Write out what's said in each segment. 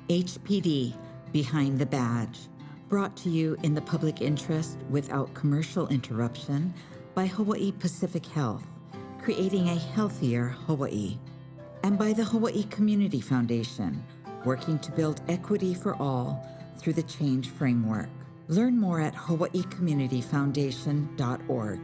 HPD, Behind the Badge, brought to you in the public interest without commercial interruption by Hawaii Pacific Health, creating a healthier Hawaii, and by the Hawaii Community Foundation, working to build equity for all through the Change Framework. Learn more at hawaiicommunityfoundation.org.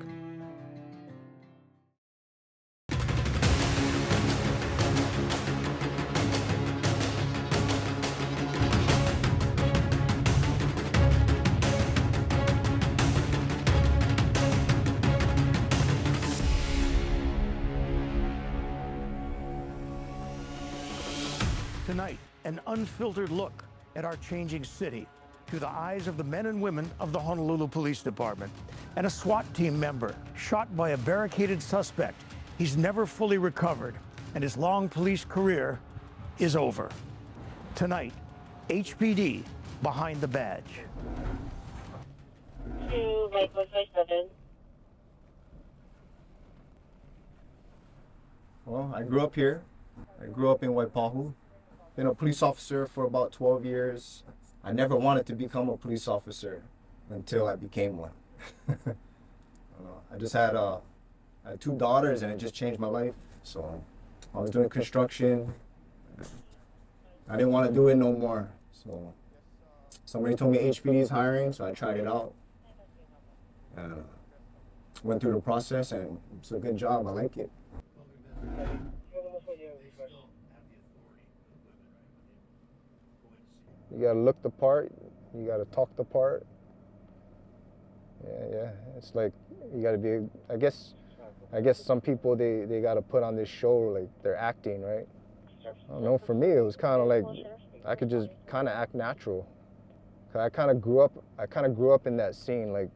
Tonight, an unfiltered look at our changing city through the eyes of the men and women of the Honolulu Police Department and a SWAT team member shot by a barricaded suspect. He's never fully recovered, and his long police career is over. Tonight, HPD Behind the Badge. To Mike 157. Well, I grew up here. I grew up in Waipahu. Been a police officer for about 12 years. I never wanted to become a police officer until I became one. I just had I had 2 daughters, and it just changed my life. So I was doing construction. I didn't want to do it no more. So somebody told me HPD is hiring, so I tried it out. Went through the process, and it's a good job. I like it. You gotta look the part, you gotta talk the part. Yeah, it's like, you gotta be, I guess some people, they gotta put on this show, like they're acting, right? I don't know, for me, it was kind of like, I could just kind of act natural. 'Cause I kind of grew up in that scene, like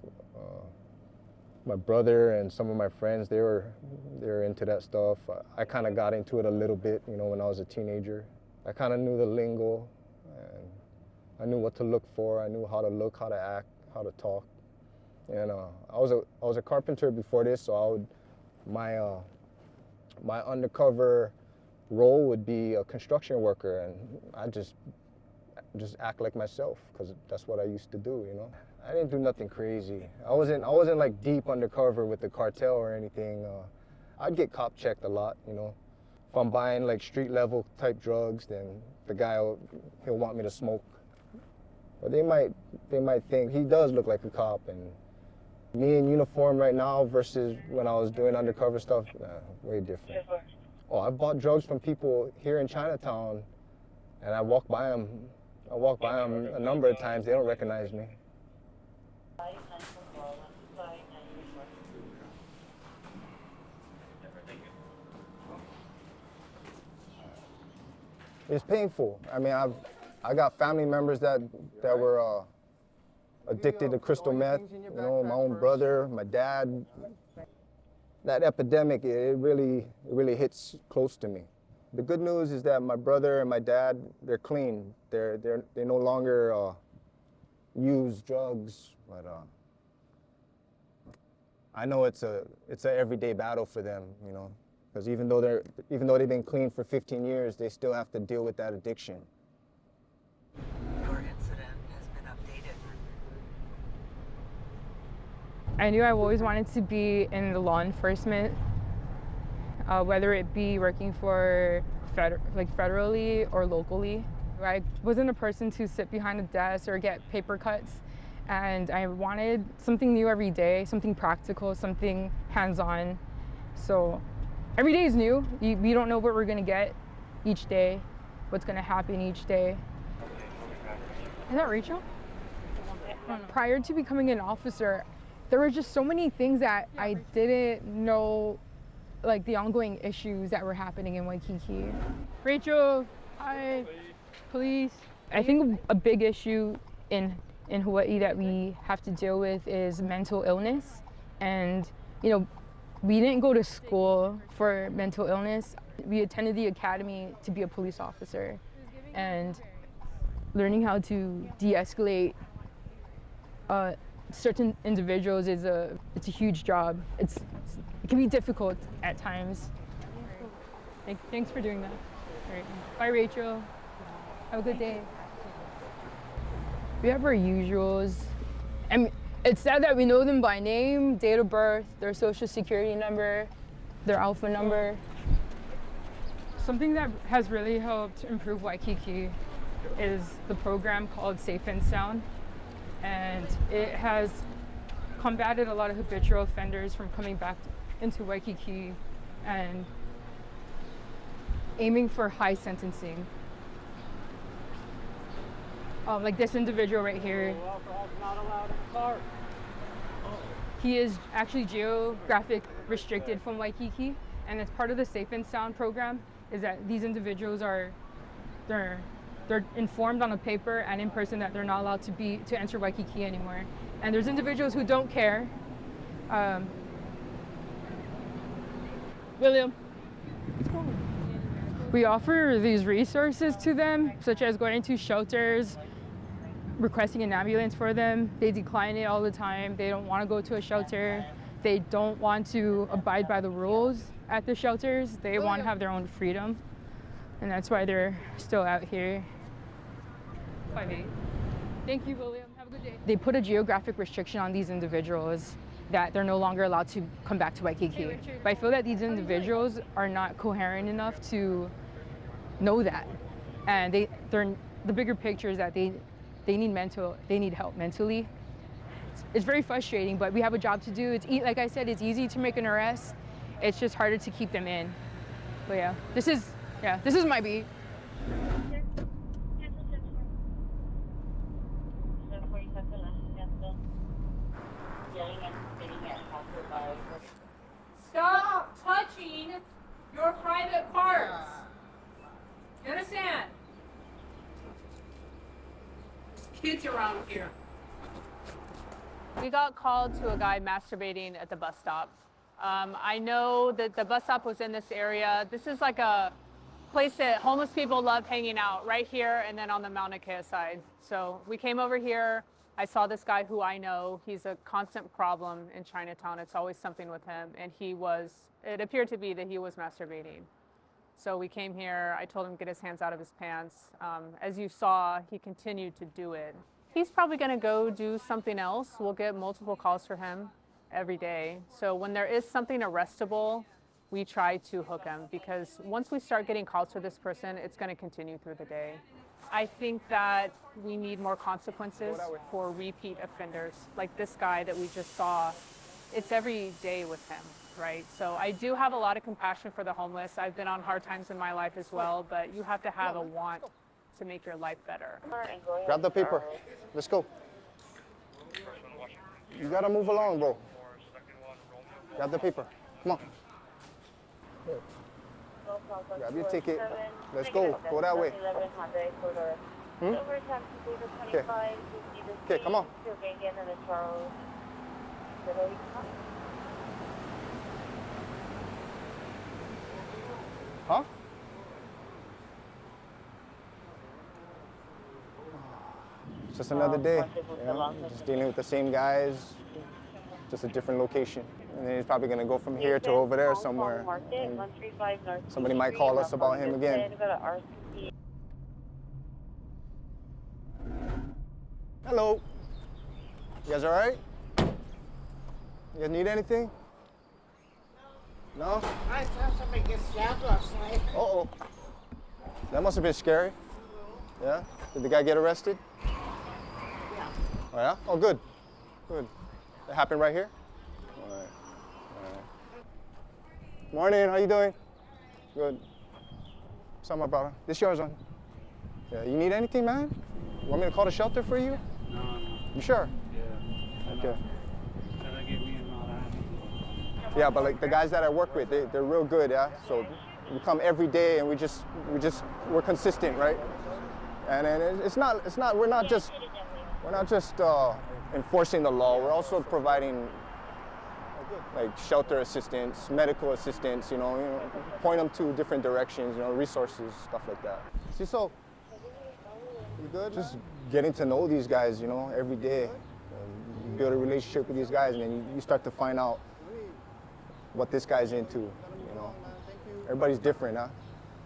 my brother and some of my friends, they were into that stuff. I kind of got into it a little bit, you know, when I was a teenager. I kind of knew the lingo. I knew what to look for. I knew how to look, how to act, how to talk. And I was a carpenter before this, so my undercover role would be a construction worker, and I just act like myself, because that's what I used to do, you know. I didn't do nothing crazy. I wasn't like deep undercover with the cartel or anything. I'd get cop checked a lot, you know. If I'm buying like street level type drugs, then the guy he'll want me to smoke. But they might think he does look like a cop, and me in uniform right now versus when I was doing undercover stuff, way different. Oh, I've bought drugs from people here in Chinatown, and I walk by them a number of times. They don't recognize me. It's painful. I mean, I got family members that were addicted to crystal meth. You know, my own brother, my dad. That epidemic, it really hits close to me. The good news is that my brother and my dad, they're clean. They no longer use drugs. But I know it's a everyday battle for them, you know, because even though they've been clean for 15 years, they still have to deal with that addiction. Your incident has been updated. I knew I always wanted to be in the law enforcement, whether it be working for federally or locally. I wasn't a person to sit behind a desk or get paper cuts, and I wanted something new every day, something practical, something hands-on. So every day is new. We don't know what we're gonna get each day, what's gonna happen each day. Is that Rachel? Prior to becoming an officer, there were just so many things that I didn't know, like the ongoing issues that were happening in Waikiki. Rachel, hi, please. I think a big issue in Hawaii that we have to deal with is mental illness. And, you know, we didn't go to school for mental illness. We attended the academy to be a police officer. And learning how to de-escalate certain individuals it's a huge job. It can be difficult at times. Thanks for doing that. All right. Bye, Rachel. Have a good day. We have our usuals. I mean, it's sad that we know them by name, date of birth, their social security number, their alpha number. Something that has really helped improve Waikiki is the program called Safe and Sound. And it has combated a lot of habitual offenders from coming back into Waikiki and aiming for high sentencing. Like this individual right here. Not allowed in the car. He is actually geographic restricted from Waikiki, and as part of the Safe and Sound program is that these individuals they're informed on a paper and in person that they're not allowed to enter Waikiki anymore. And there's individuals who don't care. William. We offer these resources to them, such as going to shelters, requesting an ambulance for them. They decline it all the time. They don't want to go to a shelter. They don't want to abide by the rules at the shelters. They want to have their own freedom. And that's why they're still out here. 5'8". Thank you, William. Have a good day. They put a geographic restriction on these individuals that they're no longer allowed to come back to Waikiki. But I feel that these individuals are not coherent enough to know that. And the bigger picture is that they need help mentally. It's very frustrating, but we have a job to do. Like I said, it's easy to make an arrest. It's just harder to keep them in. But yeah, this is my beat. Stop touching your private parts. You understand? Kids around here. We got called to a guy masturbating at the bus stop. I know that the bus stop was in this area. This is like a place that homeless people love hanging out, right here and then on the Mauna Kea side. So we came over here. I saw this guy who I know. He's a constant problem in Chinatown. It's always something with him. And it appeared to be that he was masturbating. So we came here. I told him to get his hands out of his pants. As you saw, he continued to do it. He's probably going to go do something else. We'll get multiple calls for him every day. So when there is something arrestable, we try to hook him, because once we start getting calls for this person, it's going to continue through the day. I think that we need more consequences for repeat offenders. Like this guy that we just saw, it's every day with him, right? So I do have a lot of compassion for the homeless. I've been on hard times in my life as well, but you have to have a want to make your life better. Grab the paper. Let's go. You gotta move along, bro. Grab the paper. Come on. Grab your ticket. Let's go. Go that way. Okay. Okay, come on. Huh? It's just another day, you know, just dealing with the same guys, just a different location. And then he's probably gonna go from here to over there somewhere. Somebody might call us about him again. Hello. You guys all right? You guys need anything? No? I saw somebody get stabbed last night. Uh-oh. That must have been scary. Yeah? Did the guy get arrested? Yeah. Oh, yeah? Oh, good. Good. That happened right here? All right. All right. Morning, how you doing? Good. What's up, my brother? This yours, on. Yeah, you need anything, man? You want me to call the shelter for you? No. You sure? Yeah. Okay. Trying to get me in all that. Yeah, but like the guys that I work with, they're real good, yeah? So we come every day and we're consistent, right? And we're not just enforcing the law. We're also providing like shelter assistance, medical assistance, you know, point them to different directions, you know, resources, stuff like that. See, so you good? Just getting to know these guys, you know, every day. You build a relationship with these guys, and then you start to find out what this guy's into, you know. Everybody's different, huh?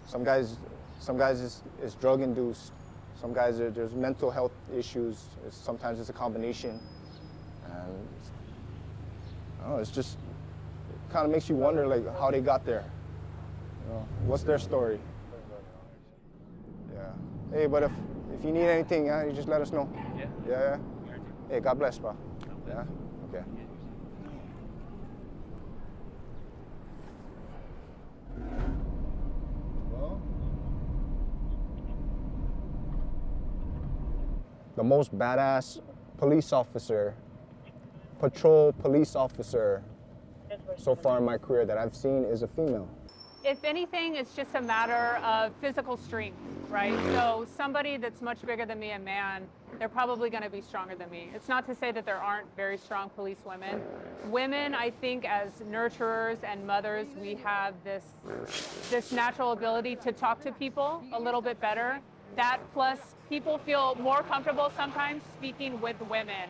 Some guys is drug induced. Some guys, there's mental health issues. Sometimes it's a combination. And I don't know, it's just, it kind of makes you wonder like how they got there. You know, what's their story? Yeah. Hey, but if you need anything, yeah, you just let us know. Yeah. Yeah. Hey, God bless, bro. Yeah. Okay. Well, the most badass police officer, patrol police officer so far in my career that I've seen is a female. If anything, it's just a matter of physical strength, right? So somebody that's much bigger than me, a man, they're probably going to be stronger than me. It's not to say that there aren't very strong police women. Women, I think, as nurturers and mothers, we have this natural ability to talk to people a little bit better. That plus people feel more comfortable sometimes speaking with women.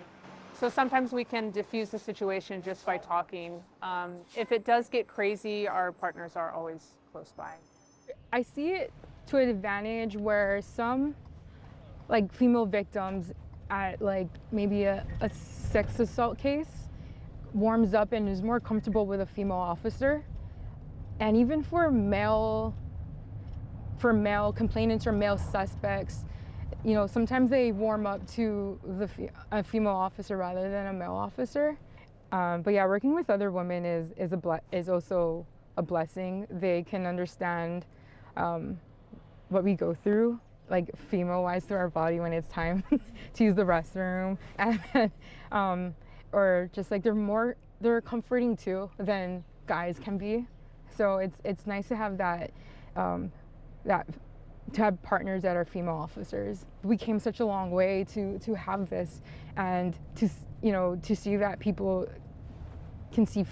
So sometimes we can diffuse the situation just by talking. If it does get crazy, our partners are always close by. I see it to an advantage where some like female victims at like maybe a sex assault case warms up and is more comfortable with a female officer. And even for male complainants or male suspects, you know, sometimes they warm up to a female officer rather than a male officer. But yeah, working with other women is also a blessing. They can understand what we go through, like female-wise, through our body when it's time to use the restroom, and or just like they're comforting too than guys can be. So it's nice to have that to have partners that are female officers. We came such a long way to have this, and to see that people can see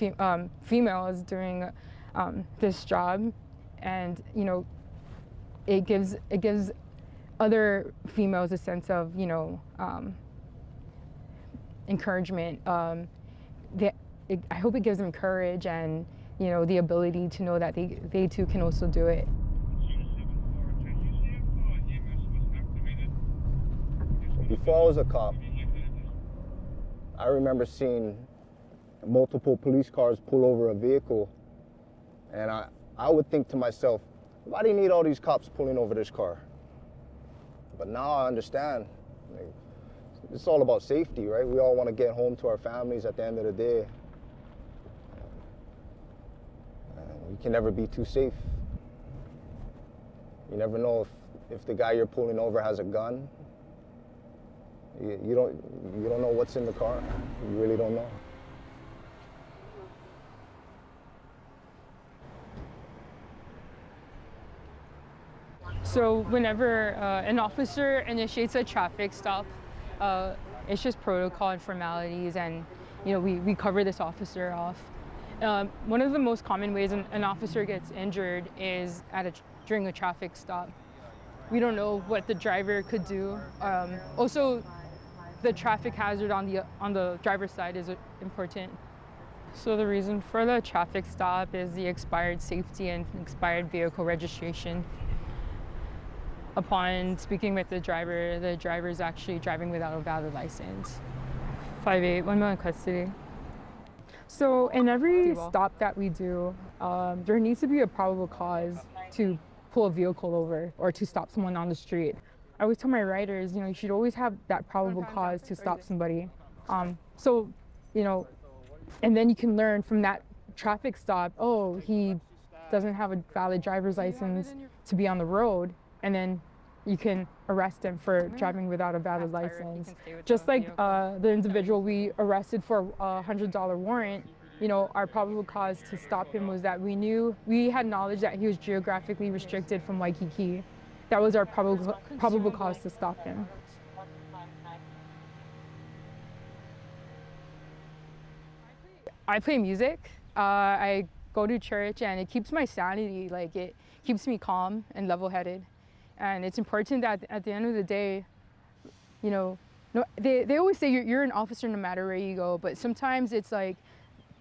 females doing this job, and it gives other females a sense of encouragement. I hope it gives them courage and the ability to know that they too can also do it. Before I was a cop, I remember seeing multiple police cars pull over a vehicle, and I would think to myself, why do you need all these cops pulling over this car? But now I understand. Like, it's all about safety, right? We all want to get home to our families at the end of the day. You can never be too safe. You never know if the guy you're pulling over has a gun. You don't know what's in the car. You really don't know. So whenever an officer initiates a traffic stop, it's just protocol and formalities, and we cover this officer off. One of the most common ways an officer gets injured is during a traffic stop. We don't know what the driver could do. Also, the traffic hazard on the driver's side is important. So the reason for the traffic stop is the expired safety and expired vehicle registration. Upon speaking with the driver is actually driving without a valid license. 5'8", 1 male in custody. So in every stop that we do, there needs to be a probable cause to pull a vehicle over or to stop someone on the street. I always tell my riders, you should always have that probable cause to stop somebody. And then you can learn from that traffic stop, oh, he doesn't have a valid driver's license to be on the road, and then you can arrest him for driving without a valid license. Just like the individual we arrested for a $100 warrant, our probable cause to stop him was that we had knowledge that he was geographically restricted from Waikiki. That was our probable cause to stop him. I play music. I go to church, and it keeps my sanity. Like, it keeps me calm and level-headed. And it's important that at the end of the day, they always say you're an officer no matter where you go, but sometimes it's like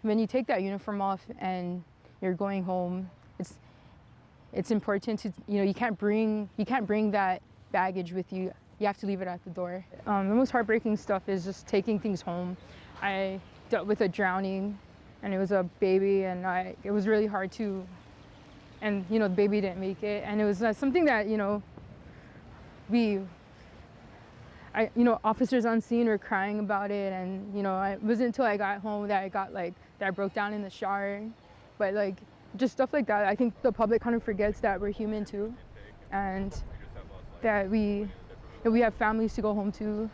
when you take that uniform off and you're going home, it's important to, you can't bring that baggage with you you have to leave it at the door. The most heartbreaking stuff is just taking things home. I dealt with a drowning, and it was a baby, and it was really hard to, and the baby didn't make it, and it was something that officers on scene were crying about it, and it wasn't until I got home that that I broke down in the shower, but just stuff like that. I think the public kind of forgets that we're human too, and that we have families to go home to.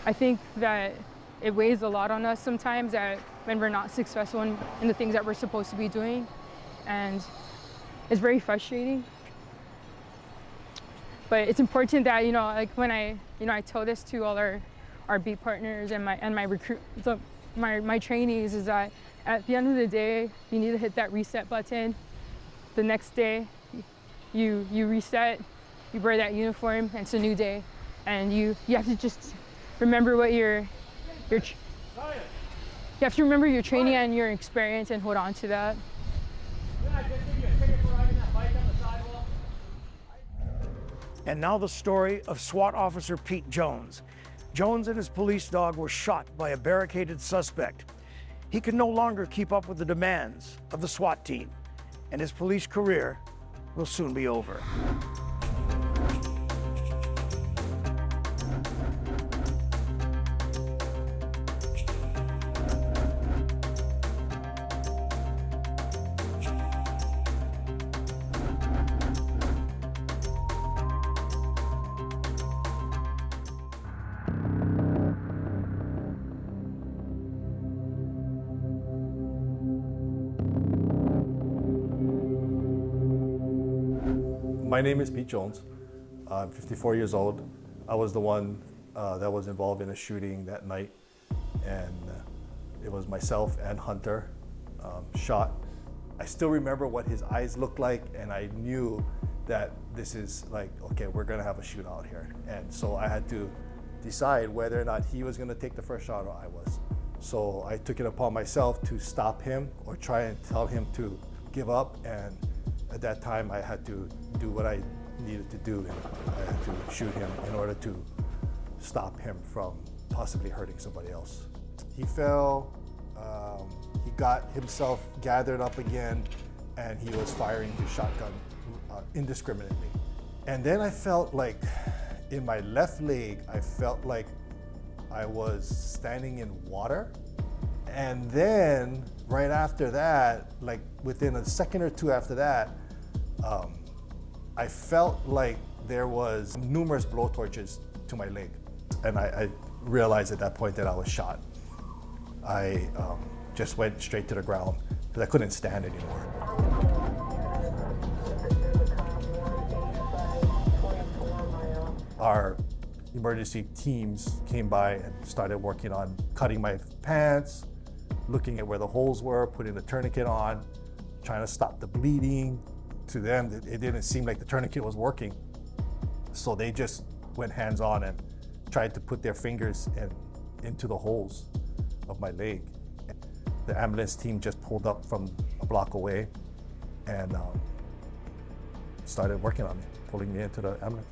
I think that it weighs a lot on us sometimes that when we're not successful in the things that we're supposed to be doing, and it's very frustrating. But it's important that when I tell this to all our beat partners and my trainees, is that at the end of the day, you need to hit that reset button. The next day, you reset, you wear that uniform, and it's a new day, and you have to just remember what you have to remember your training and your experience and hold on to that. And now the story of SWAT officer Pete Jones. Jones and his police dog were shot by a barricaded suspect. He could no longer keep up with the demands of the SWAT team, and his police career will soon be over. My name is Pete Jones. I'm 54 years old. I was the one that was involved in a shooting that night, and it was myself and Hunter shot. I still remember what his eyes looked like, and I knew that this is okay, we're gonna have a shootout here. And so I had to decide whether or not he was gonna take the first shot or I was. So I took it upon myself to stop him or try and tell him to give up, and at that time I had to do what I needed to do, and I had to shoot him in order to stop him from possibly hurting somebody else. He fell, he got himself gathered up again, and he was firing his shotgun indiscriminately. And then I felt like in my left leg, I felt like I was standing in water. And then right after that, within a second or two after that, I felt like there was numerous blowtorches to my leg. And I realized at that point that I was shot. I just went straight to the ground because I couldn't stand anymore. Our emergency teams came by and started working on cutting my pants, looking at where the holes were, putting the tourniquet on, trying to stop the bleeding. To them, it didn't seem like the tourniquet was working. So they just went hands-on and tried to put their fingers into the holes of my leg. The ambulance team just pulled up from a block away and started working on me, pulling me into the ambulance.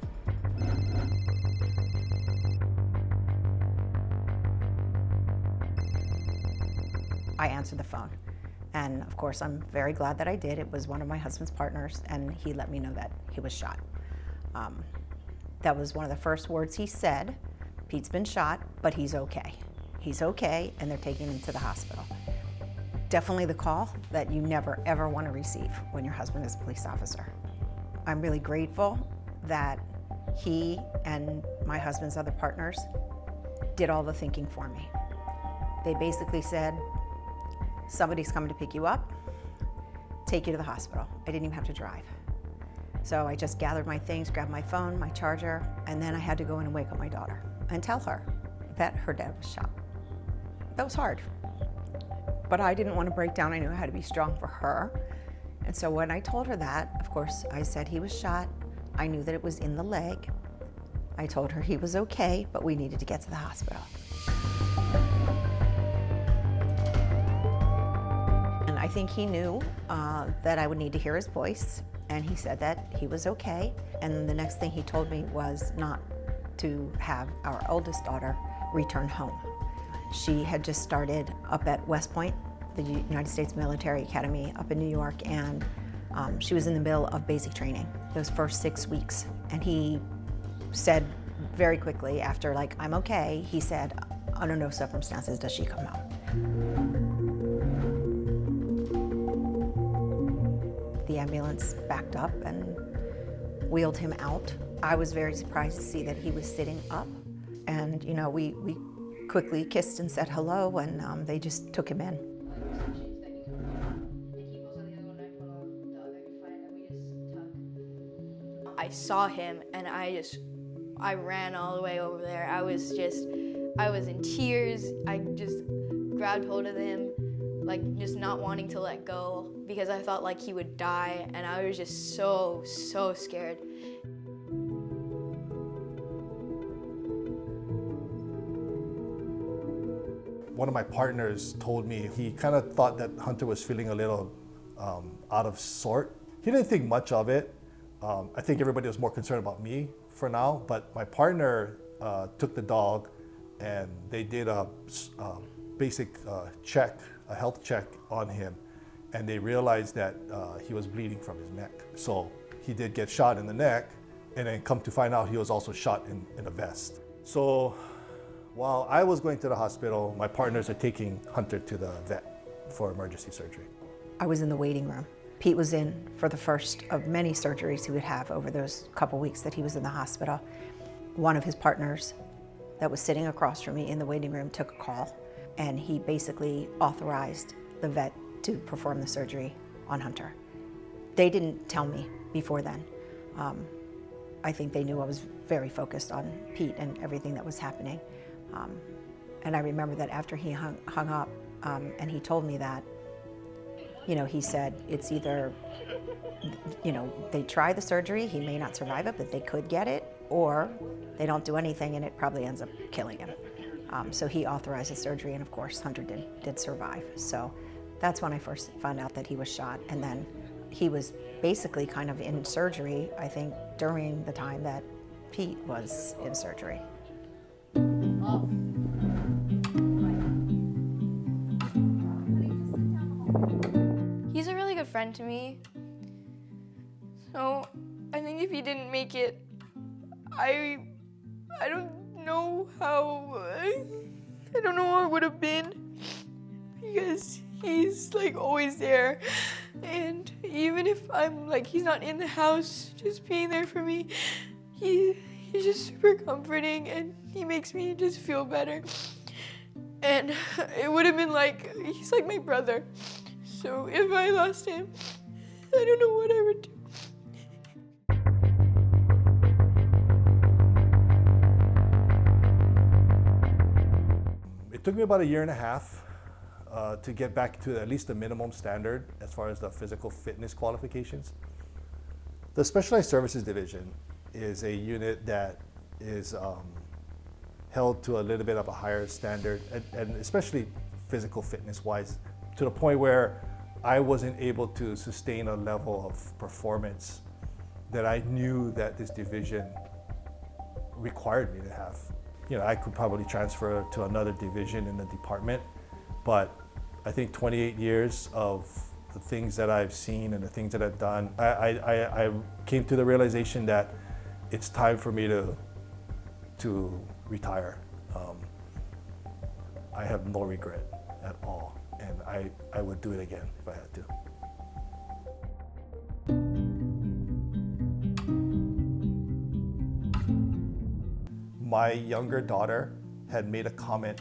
I answered the phone. And of course, I'm very glad that I did. It was one of my husband's partners, and he let me know that he was shot. That was one of the first words he said. Pete's been shot, but he's okay. He's okay, and they're taking him to the hospital. Definitely the call that you never, ever want to receive when your husband is a police officer. I'm really grateful that he and my husband's other partners did all the thinking for me. They basically said, somebody's coming to pick you up, take you to the hospital. I didn't even have to drive. So I just gathered my things, grabbed my phone, my charger, and then I had to go in and wake up my daughter and tell her that her dad was shot. That was hard. But I didn't want to break down. I knew I had to be strong for her. And so when I told her that, of course, I said he was shot. I knew that it was in the leg. I told her he was okay, but we needed to get to the hospital. And I think he knew that I would need to hear his voice. and he said that he was okay. And the next thing he told me was not to have our oldest daughter return home. She had just started up at West Point, the United States Military Academy up in New York, and she was in the middle of basic training those first 6 weeks. And he said very quickly after, like, I'm okay, he said, under no circumstances does she come home. The ambulance backed up and wheeled him out. I was very surprised to see that he was sitting up. And, you know, we quickly kissed and said hello, and they just took him in. I saw him and I ran all the way over there. I was in tears. I just grabbed hold of him, like just not wanting to let go because I felt like he would die, and I was just so scared. One of my partners told me he kind of thought that Hunter was feeling a little out of sort. He didn't think much of it. I think everybody was more concerned about me for now, but my partner took the dog and they did a basic check, a health check on him, and they realized that he was bleeding from his neck. So he did get shot in the neck, and then come to find out he was also shot in a vest. So while I was going to the hospital, my partners are taking Hunter to the vet for emergency surgery. I was in the waiting room. Pete was in for the first of many surgeries he would have over those couple weeks that he was in the hospital. One of his partners that was sitting across from me in the waiting room took a call, and he basically authorized the vet to perform the surgery on Hunter. They didn't tell me before then. I think they knew I was very focused on Pete and everything that was happening. And I remember that after he hung up and he told me that, you know, he said it's either, you know, they try the surgery, he may not survive it, but they could get it, or they don't do anything and it probably ends up killing him. So he authorized the surgery, and of course Hunter did survive. So that's when I first found out that he was shot. And then he was basically kind of in surgery, I think, during the time that Pete was in surgery. He's a really good friend to me. So I think if he didn't make it, I don't know how, I don't know how it would have been, because he's like always there. And even if I'm like, he's not in the house, just being there for me, he's just super comforting, and he makes me just feel better. And it would have been like, he's like my brother. So if I lost him, I don't know what I would do. It took me about 1.5 years to get back to at least the minimum standard as far as the physical fitness qualifications. The Specialized Services Division is a unit that is held to a little bit of a higher standard, and especially physical fitness wise, to the point where I wasn't able to sustain a level of performance that I knew that this division required me to have. You know, I could probably transfer to another division in the department, but I think 28 years of the things that I've seen and the things that I've done, I came to the realization that it's time for me to retire. I have no regret at all, and I would do it again if I had to. My younger daughter had made a comment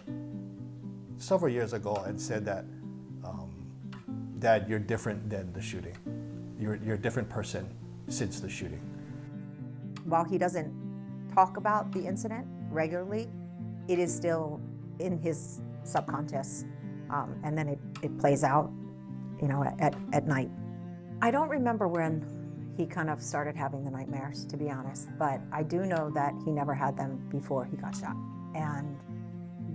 several years ago and said that, Dad, you're different than the shooting. You're a different person since the shooting. While he doesn't talk about the incident regularly, it is still in his subconscious, and then it plays out, you know, at night. I don't remember when he kind of started having the nightmares, to be honest, but I do know that he never had them before he got shot, and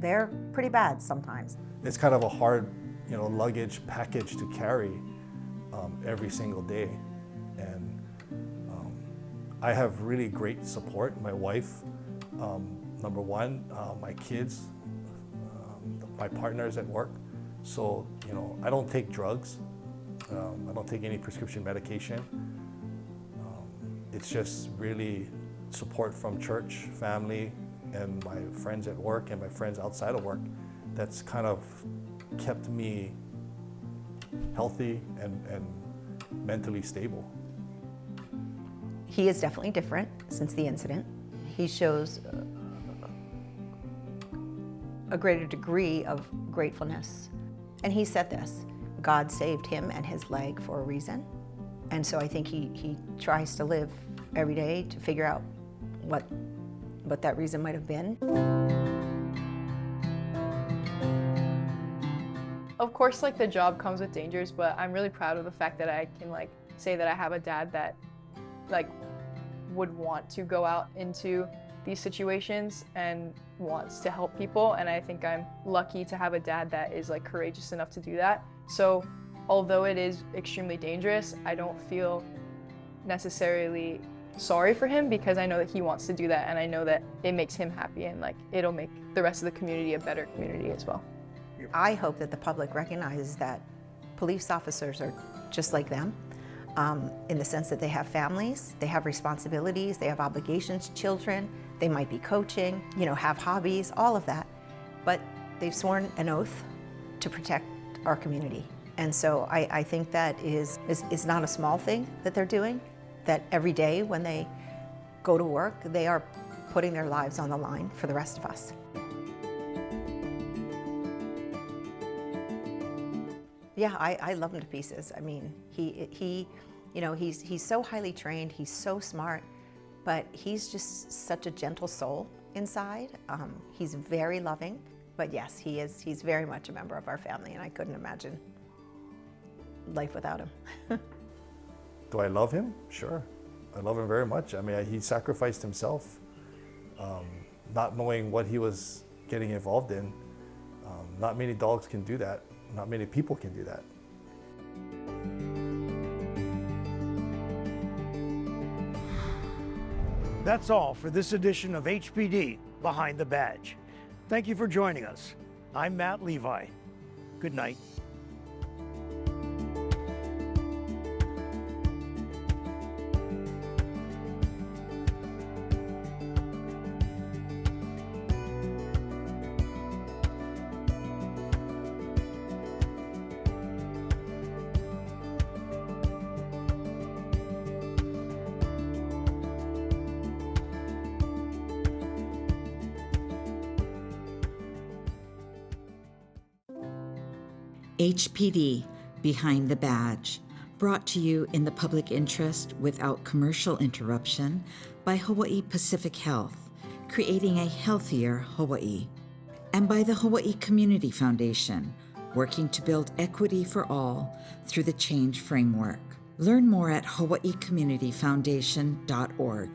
they're pretty bad sometimes. It's kind of a hard, you know, luggage package to carry every single day, and I have really great support. My wife, number one, my kids, my partners at work. So, you know, I don't take drugs. I don't take any prescription medication. It's just really support from church, family, and my friends at work and my friends outside of work that's kind of kept me healthy and mentally stable. He is definitely different since the incident. He shows a greater degree of gratefulness. And he said this, God saved him and his leg for a reason. And so I think he tries to live every day to figure out what that reason might have been. Of course, like, the job comes with dangers, but I'm really proud of the fact that I can, like, say that I have a dad that, like, would want to go out into these situations and wants to help people. And I think I'm lucky to have a dad that is, like, courageous enough to do that. So although it is extremely dangerous, I don't feel necessarily sorry for him because I know that he wants to do that, and I know that it makes him happy, and, like, it'll make the rest of the community a better community as well. I hope that the public recognizes that police officers are just like them, in the sense that they have families, they have responsibilities, they have obligations to children, they might be coaching, you know, have hobbies, all of that, but they've sworn an oath to protect our community. And so I think that is not a small thing that they're doing, that every day when they go to work, they are putting their lives on the line for the rest of us. Yeah, I love him to pieces. I mean, he you know, he's so highly trained, he's so smart, but he's just such a gentle soul inside. He's very loving, but yes, he's very much a member of our family, and I couldn't imagine life without him. Do I love him? Sure. I love him very much. I mean, he sacrificed himself, not knowing what he was getting involved in. Not many dogs can do that. Not many people can do that. That's all for this edition of HPD Behind the Badge. Thank you for joining us. I'm Matt Levi. Good night. HPD Behind the Badge, brought to you in the public interest without commercial interruption by Hawaii Pacific Health, creating a healthier Hawaii, and by the Hawaii Community Foundation, working to build equity for all through the Change Framework. Learn more at hawaiicommunityfoundation.org.